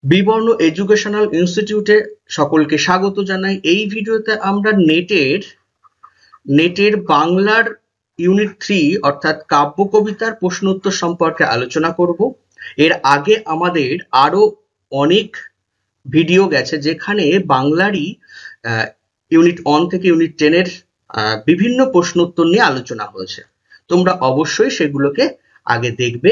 বিবর্ণ এডুকেশনাল ইনস্টিটিউটে সকলকে স্বাগত জানাই। এই ভিডিওতে আমরা নেটের বাংলার ইউনিট 3 অর্থাৎ কাব্য কবিতার প্রশ্ন উত্তর সম্পর্কে আলোচনা করব। এর আগে আমাদের আরো অনেক ভিডিও গেছে যেখানে বাংলারই ইউনিট 1 থেকে ইউনিট 10 এর বিভিন্ন প্রশ্ন উত্তর নিয়ে আলোচনা হয়েছে। তোমরা অবশ্যই সেগুলোকে আগে দেখবে,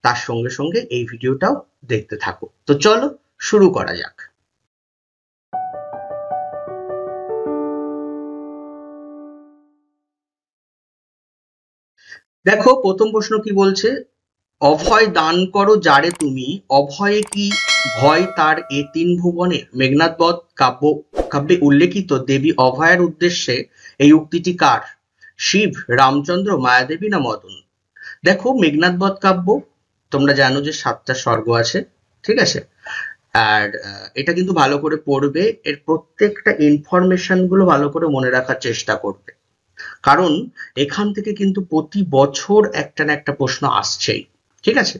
তার সঙ্গে সঙ্গে এই ভিডিওটাও দেখতে থাকো। তো চলো শুরু করা যাক। দেখো প্রথম প্রশ্ন কি বলছে, অভয় দান করো যারে তুমি, অভয়ে কি ভয় তার এ তিন ভুবনে। মেঘনাদ বধ কাব্যে উল্লেখিত দেবী অভয়ের উদ্দেশ্যে এই উক্তিটি কার? শিব, রামচন্দ্র, মায়াদেবী না মদন? দেখো মেঘনাদ বধ কাব্য তোমরা জানো যে 7টা স্বর্গ আছে, ঠিক আছে? আর এটা কিন্তু ভালো করে পড়বে, এর প্রত্যেকটা ইনফরমেশন গুলো ভালো করে মনে রাখার চেষ্টা করবে, কারণ এখান থেকে কিন্তু প্রতি বছর একটা না একটা প্রশ্ন আসছেই, ঠিক আছে?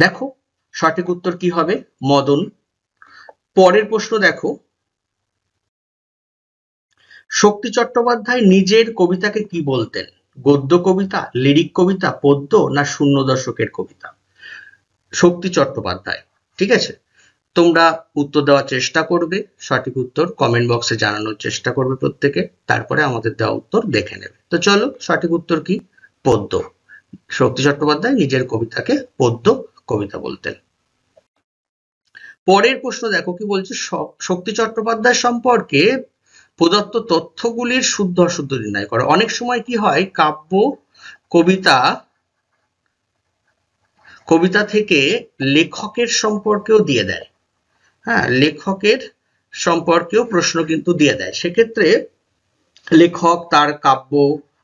দেখো সঠিক উত্তর কি হবে? মদন। পরের প্রশ্ন দেখো, শক্তি চট্টোপাধ্যায় নিজের কবিতাকে কি বলতেন? গদ্য কবিতা, লিরিক কবিতা, পদ্য না শূন্য দশকের কবিতা? শক্তি চট্টোপাধ্যায়, ঠিক আছে? তোমরা উত্তর দেওয়ার চেষ্টা করবে, সঠিক উত্তর কমেন্ট বক্সে জানানোর চেষ্টা করবে প্রত্যেকে, তারপরে আমাদের দেওয়া উত্তর দেখে নেবে। তো চলো সঠিক উত্তর কি? পদ্য। শক্তি চট্টোপাধ্যায় নিজের কবিতাকে পদ্য কবিতা বলতেন। পরের প্রশ্ন দেখো কি বলছে, শক্তি চট্টোপাধ্যায় সম্পর্কে প্রদত্ত তথ্যগুলির শুদ্ধ অশুদ্ধ নির্ণয় করো। অনেক সময় কি হয়, কাব্য কবিতা থেকে লেখকের সম্পর্কেও দিয়ে দেয়, হ্যাঁ, লেখকের সম্পর্কেও প্রশ্ন কিন্তু দিয়ে দেয়। সেক্ষেত্রে লেখক, তার কাব্য,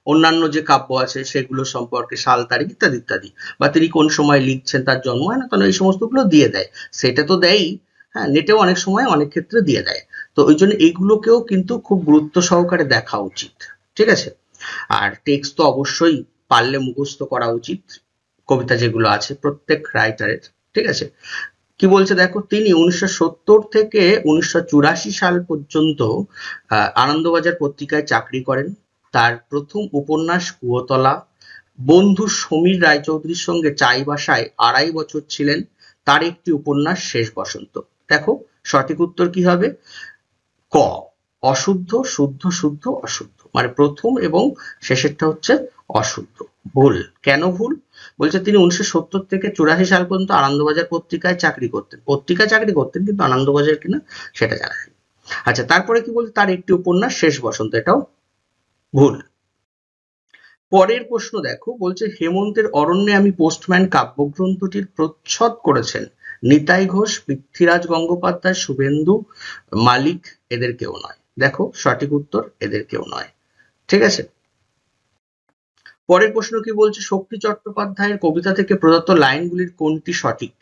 অন্যান্য যে কাব্য আছে সেগুলো সম্পর্কে সাল তারিখ ইত্যাদি ইত্যাদি, বা তিনি কোন সময় লিখছেন, তার জন্ম হয় না, তাহলে এই সমস্তগুলো দিয়ে দেয়। সেটা তো দেয়ই, হ্যাঁ, নেটেও অনেক সময় অনেক ক্ষেত্রে দিয়ে দেয়। তো ওই জন্য এইগুলোকেও কিন্তু খুব গুরুত্ব সহকারে দেখা উচিত, ঠিক আছে? আর টেক্সট তো অবশ্যই পারলে মুখস্থ করা উচিত, কবিতা যেগুলো আছে প্রত্যেক রাইটারের, ঠিক আছে? কি বলছে দেখো, তিনি 1970 থেকে 1984 সাল পর্যন্ত আনন্দবাজার পত্রিকায় চাকরি করেন। তার প্রথম উপন্যাস কুয়োতলা। বন্ধু সমীর রায়চৌধুরীর সঙ্গে চাই বাসায় 2.5 বছর ছিলেন। তার একটি উপন্যাস শেষ বসন্ত। দেখো সঠিক উত্তর কি হবে? ক, অশুদ্ধ, শুদ্ধ, শুদ্ধ, অশুদ্ধ, মানে প্রথম এবং শেষেরটা হচ্ছে অশুদ্ধ। ভুল। কেন ভুল? বলছে তিনি 1970 থেকে 84 সাল পর্যন্ত আনন্দবাজার পত্রিকায় চাকরি করতেন। পত্রিকায় চাকরি করতেন, কিন্তু আনন্দবাজার কিনা সেটা জানা নেই। আচ্ছা, তারপরে কি বলছে, তার একটি উপন্যাস শেষ বসন্ত, এটাও ভুল। পরের প্রশ্ন দেখো, বলছে হেমন্তের অরণ্যে আমি পোস্টম্যান কাব্যগ্রন্থটির প্রচ্ছদ করেছেন নিতাই ঘোষ, পৃথ্বীরাজ গঙ্গোপাধ্যায়, শুভেন্দু মালিক, এদের কেউ নয়। দেখো সঠিক উত্তর এদের কেউ নয়, ঠিক আছে? পরের প্রশ্ন কি বলছে, শক্তি চট্টোপাধ্যায়ের কবিতা থেকে প্রদত্ত লাইনগুলির কোনটি সঠিক?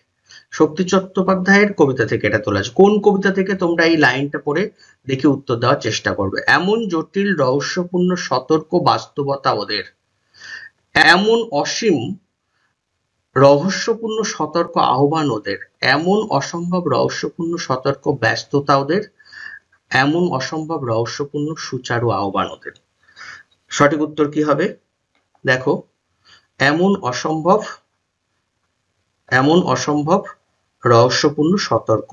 শক্তি চট্টোপাধ্যায়ের কবিতা থেকে এটা তোলা আছে। কোন কবিতা থেকে তোমরা এই লাইনটা পড়ে দেখে উত্তর দেওয়ার চেষ্টা করবে। এমন জটিল রহস্যপূর্ণ সতর্ক বাস্তবতা ওদের, এমন অসীম রহস্যপূর্ণ সতর্ক আহ্বান ওদের, এমন অসম্ভব রহস্যপূর্ণ সতর্ক ব্যস্ততা ওদের, এমন অসম্ভব রহস্যপূর্ণ সুচারু আহ্বান ওদের। সঠিক উত্তর কি হবে? দেখো, এমন অসম্ভব রহস্যপূর্ণ সতর্ক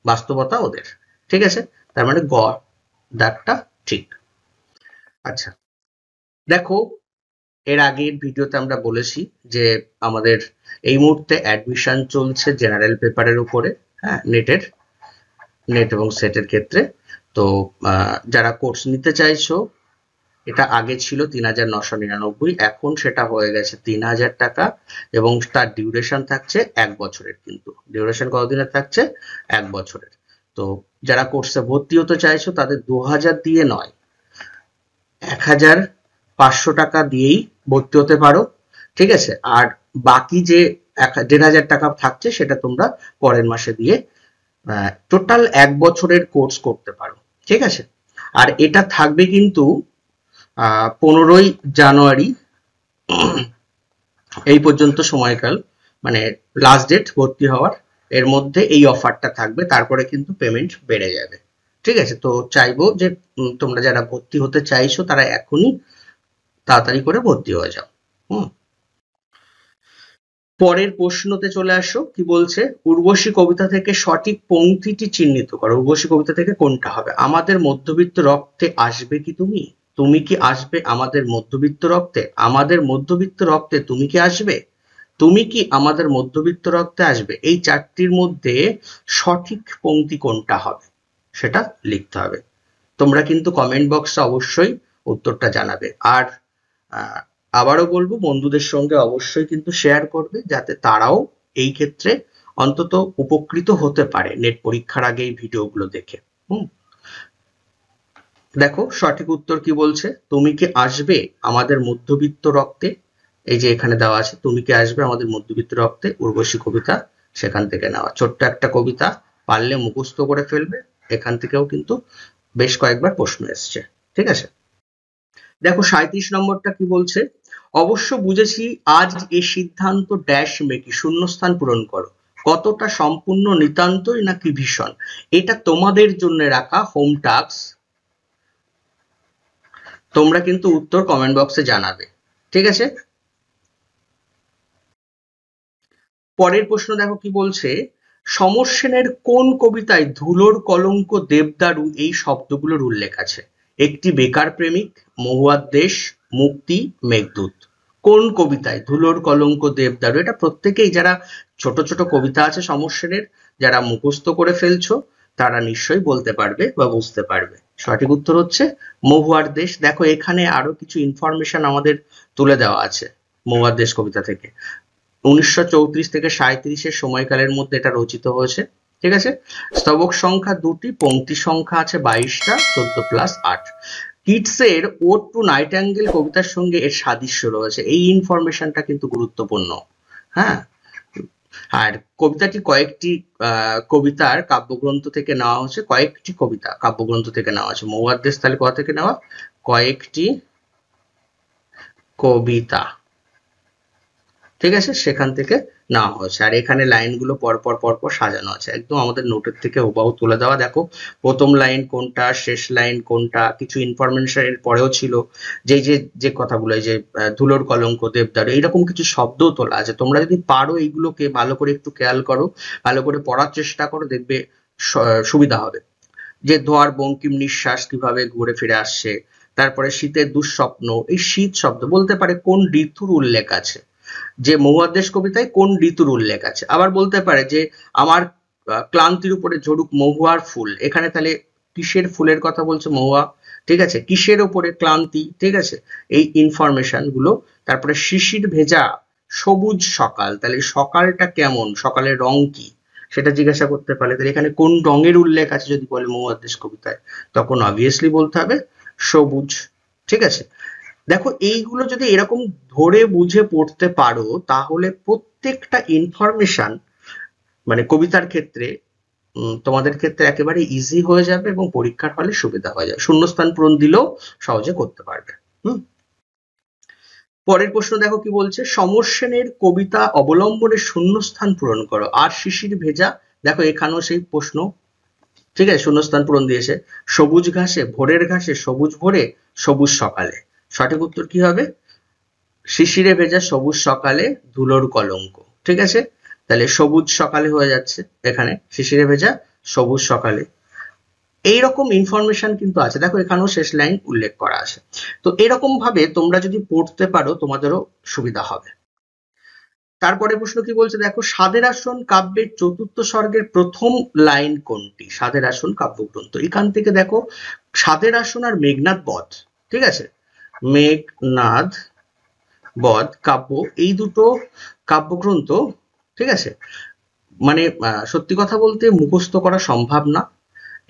বাস্তবতা ওদের, ঠিক আছে? তার মানে গ দাগটা ঠিক। আচ্ছা দেখো, এর আগের ভিডিওতে আমরা বলেছি যে আমাদের এই মুহূর্তে অ্যাডমিশন চলছে জেনারেল পেপারের উপরে, হ্যাঁ, নেট এবং সেটের ক্ষেত্রে। তো যারা কোর্স নিতে চাইছো, এটা আগে ছিল ৩,৯৯৯, এখন সেটা হয়ে গেছে ৩,০০০ টাকা, এবং তার ডিউরেশন থাকছে ১ বছরের। কিন্তু ডিউরেশন কতদিনের থাকছে? ১ বছরের। তো যারা কোর্সে ভর্তি হতে চাইছো তাদের ২,০০০ দিয়ে নয়, ১,৫০০ টাকা দিয়েই ভর্তি হতে পারো, ঠিক আছে? আর বাকি যে ১,৫০০ টাকা থাকছে সেটা তোমরা পরের মাসে দিয়ে টোটাল ১ বছরের কোর্স করতে পারো, ঠিক আছে? আর এটা থাকবে কিন্তু ১৫ই জানুয়ারি এই পর্যন্ত সময়কাল, মানে লাস্ট ডেট ভর্তি হওয়ার এর মধ্যে এই অফারটা থাকবে, তারপরে কিন্তু পেমেন্ট বেড়ে যাবে। ঠিক আছে, তো চাইবো যে তোমরা যারা ভর্তি হতে চাইছো তারা এখনই তাড়াতাড়ি করে ভর্তি হয়ে যাও। হুম। পরের প্রশ্নতে চলে আসো, কি বলছে, উর্বশী কবিতা থেকে সঠিক পংক্তিটি চিহ্নিত করো। উর্বশী কবিতা থেকে কোনটা হবে? আমাদের মধ্যবিত্ত রক্তে আসবে কি তুমি? তুমি কি আসবে আমাদের মধ্যবিত্ত রক্তে? আমাদের মধ্যবিত্ত রক্তে তুমি কি আসবে? তুমি কি আমাদের মধ্যবিত্ত রক্তে আসবে? এই চারটির মধ্যে সঠিক পংক্তি কোনটা হবে সেটা লিখতে হবে। তোমরা কিন্তু কমেন্ট বক্সে অবশ্যই উত্তরটা জানাবে। আর আবারও বলবো, বন্ধুদের সঙ্গে অবশ্যই কিন্তু শেয়ার করবে, যাতে তারাও এই ক্ষেত্রে অন্তত উপকৃত হতে পারে নেট পরীক্ষার আগে এই ভিডিওগুলো দেখে। দেখো সঠিক উত্তর কি বলছে, তুমি কি আসবে আমাদের মধ্যবিত্ত রক্তে। এই যে এখানে দেওয়া আছে, তুমি কি আসবে আমাদের মধ্যবিত্ত রক্তে, উর্বশী কবিতা সেখান থেকে নেওয়া। ছোট্ট একটা কবিতা, পারলে মুখস্থ করে ফেলবে, এখান থেকেও কিন্তু বেশ কয়েকবার প্রশ্ন এসছে। ঠিক আছে, দেখো 37 নম্বরটা কি বলছে, অবশ্য বুঝেছি আজ এ সিদ্ধান্ত ড্যাশ মেকি, শূন্যস্থান পূরণ করো। কতটা সম্পূর্ণ, নিতান্তই নাকি ভীষণ? এটা তোমাদের জন্য রাখা হোম টাস্ক, তোমরা কিন্তু উত্তর কমেন্ট বক্সে জানাবে। ঠিক আছে, পরের প্রশ্ন দেখো কি বলছে, সমর সেনের কোন কবিতায় ধুলোর কলঙ্ক, দেবদারু এই শব্দগুলোর উল্লেখ আছে? একটি বেকার প্রেমিক, মহুয়ার দেশ, মুক্তি, মেঘদূত। কোন কবিতায় ধুলোর কলঙ্ক, দেবদারু? এটা প্রত্যেকেই, যারা ছোট ছোট কবিতা আছে সমর সেনের, যারা মুখস্থ করে ফেলছো তারা নিশ্চয়ই বলতে পারবে বা বুঝতে পারবে। সঠিক উত্তর হচ্ছে মহুয়ার দেশ। দেখো এখানে আরো কিছু ইনফরমেশন আমাদের তুলে দেওয়া আছে মহুয়ার দেশ কবিতা থেকে। 1934 থেকে 37 সময়কালের মধ্যে এটা রচিত হয়েছে। ঠিক আছে, স্তবক সংখ্যা 2টি, পংক্তি সংখ্যা আছে 22টা, 14+8। কিটসের ওড টু নাইটাঙ্গেল কবিতার সঙ্গে এর সাদৃশ্য রয়েছে, এই ইনফরমেশনটা কিন্তু গুরুত্বপূর্ণ। হ্যাঁ, আর কবিতাটি কয়েকটি কবিতার কাব্যগ্রন্থ থেকে নেওয়া হয়েছে, কয়েকটি কবিতা কাব্যগ্রন্থ থেকে নেওয়া আছে। মহুয়ার দেশ তাহলে কোথা থেকে নেওয়া? কয়েকটি কবিতা, ঠিক আছে, সেখান থেকে নেওয়া হয়েছে। আর এখানে লাইনগুলো পরপর পরপর সাজানো আছে, একদম আমাদের নোটের থেকে হুবহু তুলে দেওয়া। দেখো প্রথম লাইন কোনটা, শেষ লাইন কোনটা, কিছু ইনফরমেশন এর পরেও ছিল, যে যে যে কথাগুলো, এই যে ধুলোর কলঙ্ক, দেবদারু, এইরকম কিছু শব্দও তোলা আছে। তোমরা যদি পারো এইগুলোকে ভালো করে একটু খেয়াল করো, ভালো করে পড়ার চেষ্টা করো, দেখবে সুবিধা হবে। যে ধোয়ার বঙ্কিম নিঃশ্বাস কিভাবে ঘুরে ফিরে আসছে, তারপরে শীতের দুঃস্বপ্ন, এই শীত শব্দ বলতে পারে কোন ঋতুর উল্লেখ আছে, যে মহুয়ার দেশ কবিতায় কোন ঋতুর উল্লেখ আছে। আবার বলতে পারে যে আমার ক্লান্তির উপরে ঝরুক মহুয়ার ফুল, এখানে তাহলে কিসের ফুলের কথা বলছে? মহুয়া। ঠিক আছে, কিসের ওপরে ক্লান্তি? ঠিক আছে, এই ইনফরমেশন গুলো। তারপরে শিশির ভেজা সবুজ সকাল, তাহলে সকালটা কেমন, সকালের রং কি সেটা জিজ্ঞাসা করতে পারে। তাহলে এখানে কোন রঙের উল্লেখ আছে যদি বলে মহুয়ার দেশ কবিতায়, তখন অবভিয়াসলি বলতে হবে সবুজ। ঠিক আছে, দেখো এইগুলো যদি এরকম ধরে বুঝে পড়তে পারো, তাহলে প্রত্যেকটা ইনফরমেশন মানে কবিতার ক্ষেত্রে তোমাদের ক্ষেত্রে একেবারে ইজি হয়ে যাবে এবং পরীক্ষার হলে সুবিধা হয়ে যাবে, শূন্যস্থান পূরণ দিলেও সহজে করতে পারবে। পরের প্রশ্ন দেখো কি বলছে, সমর সেনের কবিতা অবলম্বনে শূন্যস্থান পূরণ করো। আর শিশির ভেজা, দেখো এখানেও সেই প্রশ্ন। ঠিক আছে, শূন্যস্থান পূরণ দিয়েছে, সবুজ ঘাসে, ভোরের ঘাসে, সবুজ ভোরে, সবুজ সকালে। সঠিক উত্তর কি হবে? শিশিরে ভেজা সবুজ সকালে, ধুলোর কলঙ্ক। ঠিক আছে, তাহলে সবুজ সকালে হয়ে যাচ্ছে এখানে, শিশিরে ভেজা সবুজ সকালে। এইরকম ইনফরমেশন কিন্তু আছে, দেখো এখানেও শেষ লাইন উল্লেখ করা আছে। তো এরকম ভাবে তোমরা যদি পড়তে পারো তোমাদেরও সুবিধা হবে। তারপরে প্রশ্ন কি বলছে, দেখো সাধের আসন কাব্যের চতুর্থ স্বর্গের প্রথম লাইন কোনটি? সাধের আসন কাব্যগ্রন্থ, এখান থেকে দেখো সাধের আসন আর মেঘনাদ বধ, ঠিক আছে, মেঘনাদ বধ কাব্য, এই দুটো কাব্যগ্রন্থ, ঠিক আছে, মানে সত্যি কথা বলতে মুখস্থ করা সম্ভব না।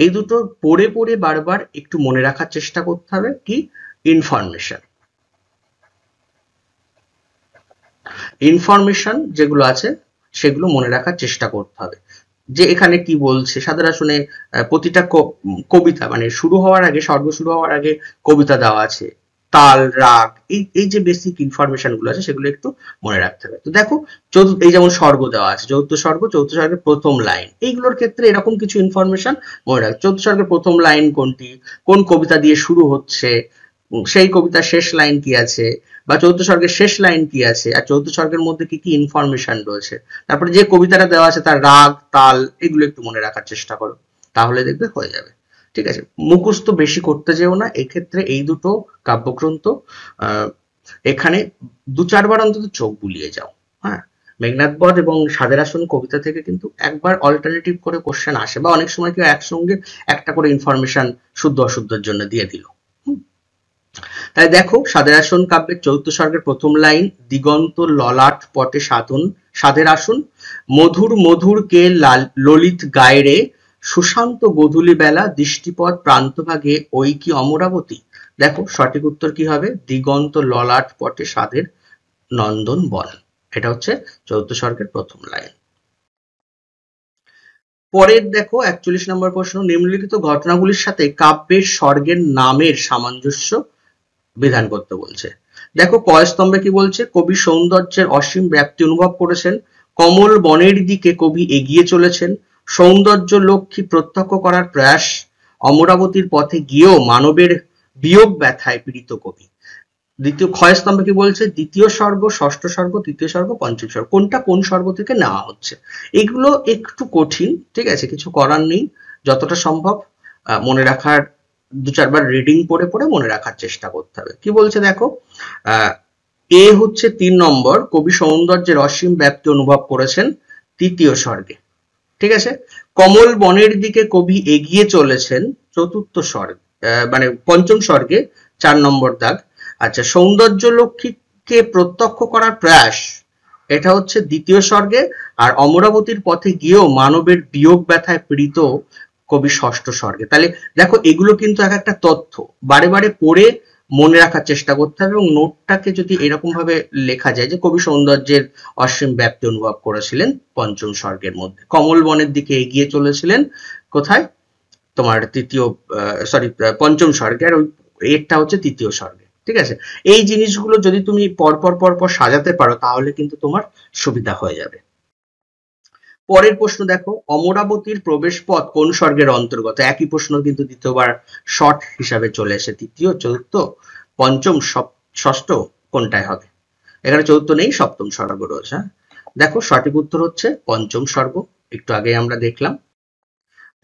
এই দুটো পড়ে পড়ে বারবার একটু মনে রাখার চেষ্টা করতে হবে, কি ইনফরমেশন যেগুলো আছে সেগুলো মনে রাখার চেষ্টা করতে হবে। যে এখানে কি বলছে, সাধের আসনে প্রতিটা কবিতা মানে শুরু হওয়ার আগে, স্বর্গ শুরু হওয়ার আগে কবিতা দেওয়া আছে, তাল, রাগ, এই যে বেসিক ইনফরমেশন গুলো আছে সেগুলো একটু মনে রাখতে হবে। তো দেখো এই যেমন স্বর্গ দেওয়া আছে, চতুর্থ স্বর্গের প্রথম লাইন, এইগুলোর ক্ষেত্রে এরকম কিছু ইনফরমেশন মনে রাখ। চতুর্থ স্বর্গের প্রথম লাইন কোনটি, কোন কবিতা দিয়ে শুরু হচ্ছে, সেই কবিতার শেষ লাইন কি আছে, বা চতুর্থ স্বর্গের শেষ লাইন কি আছে, আর চতুর্থ স্বর্গের মধ্যে কি কি ইনফরমেশন রয়েছে, তারপরে যে কবিতাটা দেওয়া আছে তার রাগ, তাল, এগুলো একটু মনে রাখার চেষ্টা করো, তাহলে দেখবে হয়ে যাবে। ঠিক আছে, মুখস্থ বেশি করতে যেও না এক্ষেত্রে। এই দুটো কাব্যগ্রন্থ এখানে 2-4 বার অন্তত চোখ বুলিয়ে যাও। হ্যাঁ, মেঘনাদ বধ এবং সাধের আসন কবিতা থেকে কিন্তু একবার অল্টারনেটিভ করে কোশ্চেন আসে, বা অনেক সময় কেউ একসঙ্গে একটা করে ইনফরমেশন শুদ্ধ অশুদ্ধের জন্য দিয়ে দিল। তাই দেখো সাধের আসন কাব্যের চতুর্থ স্বর্গের প্রথম লাইন, দিগন্ত ললাট পটে সাধের আসন, মধুর মধুর কে ললিত গায়রে, সুশান্ত গোধূলি বেলা দৃষ্টিপথ প্রান্তভাগে ওই কি অমরাবতী। দেখো সঠিক উত্তর কি হবে, দিগন্ত ললাট পটে সাধের নন্দন বন। এটা হচ্ছে চতুর্থ স্বর্গের প্রথম লাইন। পরের দেখো 41 নম্বর প্রশ্ন, নিম্নলিখিত ঘটনাগুলির সাথে কাব্যের স্বর্গের নামের সামঞ্জস্য বিধান করতে বলছে। দেখো ক স্তম্ভে কি বলছে, কবি সৌন্দর্যের অসীম ব্যাপ্তি অনুভব করেছেন, কমল বনের দিকে কবি এগিয়ে চলেছেন, সৌন্দর্য লক্ষ্মী প্রত্যক্ষ করার প্রয়াস, অমরাবতীর পথে গিয়েও মানবের বিয়োগ ব্যথায় পীড়িত কবি। দ্বিতীয় ক্ষয় স্তম্ভে কি বলছে, দ্বিতীয় স্বর্গ, ষষ্ঠ স্বর্গ, তৃতীয় স্বর্গ, পঞ্চম স্বর্গ, কোনটা কোন স্বর্গ থেকে নেওয়া হচ্ছে। এগুলো একটু কঠিন, ঠিক আছে, কিছু করার নেই, যতটা সম্ভব মনে রাখার 2-4 বার রিডিং পড়ে পড়ে মনে রাখার চেষ্টা করতে হবে। কি বলছে দেখো, এ হচ্ছে 3 নম্বর, কবি সৌন্দর্যের অসীম ব্যাপ্তি অনুভব করেছেন তৃতীয় স্বর্গে। ঠিক আছে, কমল বনের দিকে কবি এগিয়ে চলেছেন চতুর্থ স্বর্গ, মানে পঞ্চম স্বর্গে, 4 নম্বর দাগ। আচ্ছা, সৌন্দর্য লক্ষ্মীকে প্রত্যক্ষ করার প্রয়াস, এটা হচ্ছে দ্বিতীয় স্বর্গে, আর অমরাবতীর পথে গিয়েও মানবের বিয়োগ ব্যথায় পীড়িত কবি ষষ্ঠ স্বর্গে। তাহলে দেখো এগুলো কিন্তু এক একটা তথ্য, বারে বারে পড়ে মনে রাখার চেষ্টা করতে হবে, এবং নোটটাকে যদি এরকম ভাবে লেখা যায় যে কবি সৌন্দর্যের অসীম ব্যাপ্তি অনুভব করেছিলেন পঞ্চম স্বর্গের মধ্যে, কমল বনের দিকে এগিয়ে চলেছিলেন কোথায়, তোমার পঞ্চম স্বর্গে, আর ওই এরটা হচ্ছে তৃতীয় স্বর্গে। ঠিক আছে, এই জিনিসগুলো যদি তুমি পরপর সাজাতে পারো তাহলে কিন্তু তোমার সুবিধা হয়ে যাবে। পরের প্রশ্ন দেখো, অমরাবতীর প্রবেশ পথ কোন স্বর্গের অন্তর্গত। একই প্রশ্ন কিন্তু দ্বিতীয়বার শর্ট হিসাবে চলে এসে, তৃতীয়, চতুর্থ, পঞ্চম, ষষ্ঠ কোনটায় হবে। এখানে চতুর্থ নেই, সপ্তম স্বর্গ রয়েছে। দেখো সঠিক উত্তর হচ্ছে পঞ্চম স্বর্গ, একটু আগে আমরা দেখলাম।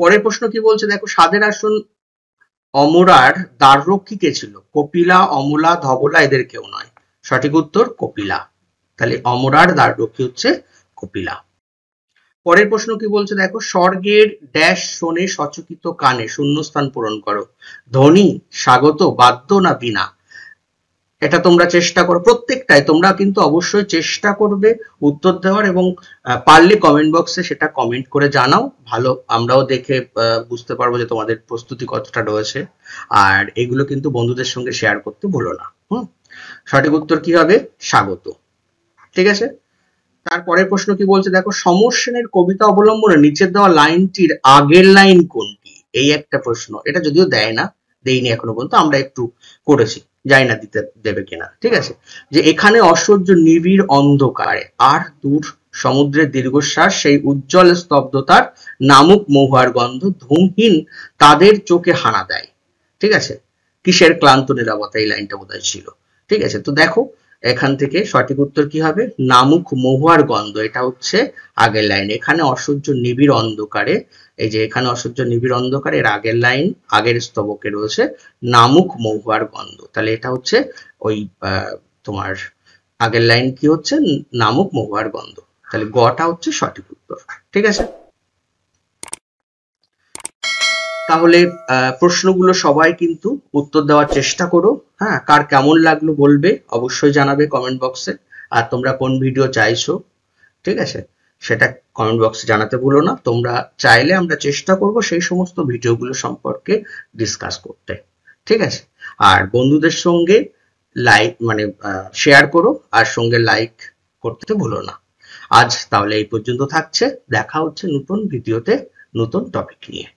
পরের প্রশ্ন কি বলছে দেখো, সাধের আসন অমরার দ্বাররক্ষী কে ছিল, কপিলা, অমলা, ধবলা, এদের কেউ নয়। সঠিক উত্তর কপিলা, তাহলে অমরার দ্বাররক্ষী হচ্ছে কপিলা। পরের প্রশ্ন কি বলছে দেখো, স্বর্গের ড্যাশ শোনে সচকিত কানে, শূন্যস্থান পূরণ করো, ধ্বনি, স্বাগত, বাদ্য না বীণা। এটা তোমরা চেষ্টা করো, প্রত্যেকটাই তোমরা কিন্তু অবশ্যই চেষ্টা করবে উত্তর দেওয়ার, এবং পারলে কমেন্ট বক্সে সেটা কমেন্ট করে জানাও, ভালো আমরাও দেখে বুঝতে পারবো যে তোমাদের প্রস্তুতি কতটা রয়েছে। আর এগুলো কিন্তু বন্ধুদের সঙ্গে শেয়ার করতে ভুলো না। সঠিক উত্তর কি হবে, স্বাগত। ঠিক আছে, তারপরের প্রশ্ন কি বলছে দেখো, সমর সেনের কবিতা অবলম্বনে নিচের দেওয়া লাইনটির আগের লাইন কোনটি। এই একটা প্রশ্ন, এটা যদিও দেয় না, দেইনি এখনো পর্যন্ত, আমরা একটু করেছি, জানি না দেবে কিনা। ঠিক আছে, যে এখানে অসহ্য নিবিড় অন্ধকারে আর দূর সমুদ্রের দীর্ঘশ্বাস, সেই উজ্জ্বল স্তব্ধতার নামুক মহুয়ার গন্ধ ধূমহীন তাদের চোখে হানা দেয়। ঠিক আছে, কিসের ক্লান্ত নীরবতা, এই লাইনটা বোধহয় ছিল। ঠিক আছে, তো দেখো এখান থেকে সঠিক উত্তর কি হবে, নামুক মহুয়ার গন্ধ, এটা হচ্ছে আগের লাইন। এখানে অসহ্য নিবিড় অন্ধকারে, এই যে এখানে অসহ্য নিবিড় অন্ধকারে, এর আগের লাইন, আগের স্তবকে রয়েছে নামুক মহুয়ার গন্ধ, তাহলে এটা হচ্ছে ওই তোমার আগের লাইন কি হচ্ছে, নামুক মহুয়ার গন্ধ, তাহলে গটা হচ্ছে সঠিক উত্তর। ঠিক আছে, তাহলে প্রশ্নগুলো সবাই কিন্তু উত্তর দেওয়ার চেষ্টা করো। হ্যাঁ, কার কেমন লাগলো বলবে, অবশ্যই জানাবে কমেন্ট বক্সে, আর তোমরা কোন ভিডিও চাইছো, ঠিক আছে, সেটা কমেন্ট বক্সে জানাতে ভুলো না। তোমরা চাইলে আমরা চেষ্টা করব সেই সমস্ত ভিডিওগুলো সম্পর্কে ডিসকাস করতে। ঠিক আছে, আর বন্ধুদের সঙ্গে শেয়ার করো, আর সঙ্গে লাইক করতে ভুলো না। আজ তাহলে এই পর্যন্ত থাকছে, দেখা হচ্ছে নতুন ভিডিওতে নতুন টপিক নিয়ে।